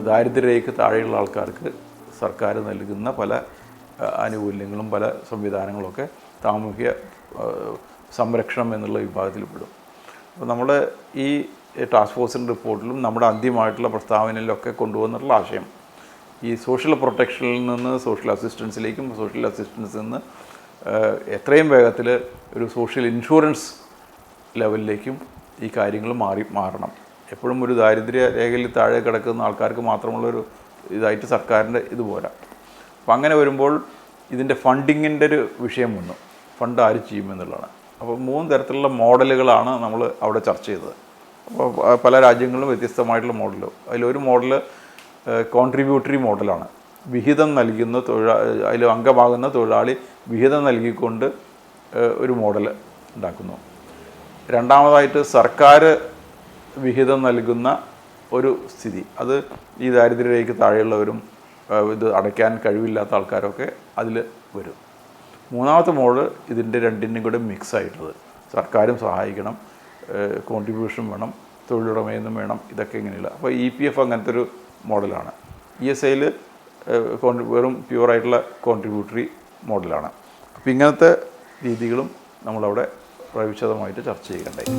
ദാരിദ്ര്യരേഖയ്ക്ക് താഴെയുള്ള ആൾക്കാർക്ക് സർക്കാർ നൽകുന്ന പല ആനുകൂല്യങ്ങളും പല സംവിധാനങ്ങളൊക്കെ സാമൂഹ്യ സംരക്ഷണം എന്നുള്ള വിഭാഗത്തിൽപ്പെടും. അപ്പോൾ നമ്മുടെ ഈ ടാസ്ക് ഫോഴ്സിൻ്റെ റിപ്പോർട്ടിലും നമ്മുടെ അന്തിമമായിട്ടുള്ള പ്രസ്താവനയിലൊക്കെ കൊണ്ടുവന്നിട്ടുള്ള ആശയം ഈ സോഷ്യൽ പ്രൊട്ടക്ഷനിൽ നിന്ന് സോഷ്യൽ അസിസ്റ്റൻസിലേക്കും സോഷ്യൽ അസിസ്റ്റൻസിൽ നിന്ന് എത്രയും വേഗത്തിൽ ഒരു സോഷ്യൽ ഇൻഷുറൻസ് ലെവലിലേക്കും ഈ കാര്യങ്ങൾ മാറണം. എപ്പോഴും ഒരു ദാരിദ്ര്യ രേഖയിൽ താഴെ കിടക്കുന്ന ആൾക്കാർക്ക് മാത്രമുള്ളൊരു ഇതായിട്ട് സർക്കാരിൻ്റെ ഇത് പോരാ. അപ്പം അങ്ങനെ വരുമ്പോൾ ഇതിൻ്റെ ഫണ്ടിങ്ങിൻ്റെ ഒരു വിഷയം വന്നു. ഫണ്ട് ആര് ചെയ്യുമെന്നുള്ളതാണ്. അപ്പോൾ 3 തരത്തിലുള്ള മോഡലുകളാണ് നമ്മൾ അവിടെ ചർച്ച ചെയ്തത്. അപ്പോൾ പല രാജ്യങ്ങളിലും വ്യത്യസ്തമായിട്ടുള്ള മോഡൽ. അതിലൊരു മോഡൽ കോൺട്രിബ്യൂട്ടറി മോഡലാണ്. വിഹിതം നൽകുന്ന അതിൽ അംഗമാകുന്ന തൊഴിലാളി വിഹിതം നൽകിക്കൊണ്ട് ഒരു മോഡൽ ഉണ്ടാക്കുന്നു. രണ്ടാമതായിട്ട് സർക്കാർ വിഹിതം നൽകുന്ന ഒരു സ്ഥിതി. അത് ഈ ദാരിദ്ര്യരേഖയ്ക്ക് താഴെയുള്ളവരും ഇത് അടയ്ക്കാൻ കഴിവില്ലാത്ത ആൾക്കാരൊക്കെ അതിൽ വരും. മൂന്നാമത്തെ മോഡ് ഇതിൻ്റെ രണ്ടിനും കൂടെ മിക്സ് ആയിട്ടുള്ളത്. സർക്കാരും സഹായിക്കണം, കോൺട്രിബ്യൂഷൻ വേണം, തൊഴിലുടമയിൽ നിന്നും വേണം, ഇതൊക്കെ ഇങ്ങനെയുള്ള. അപ്പോൾ EPF അങ്ങനത്തെ ഒരു മോഡലാണ്. ESIയിൽ വെറും പ്യുവറായിട്ടുള്ള കോൺട്രിബ്യൂട്ടറി മോഡലാണ്. അപ്പോൾ ഇങ്ങനത്തെ രീതികളും നമ്മളവിടെ വിശദമായിട്ട് ചർച്ച ചെയ്യേണ്ടായി.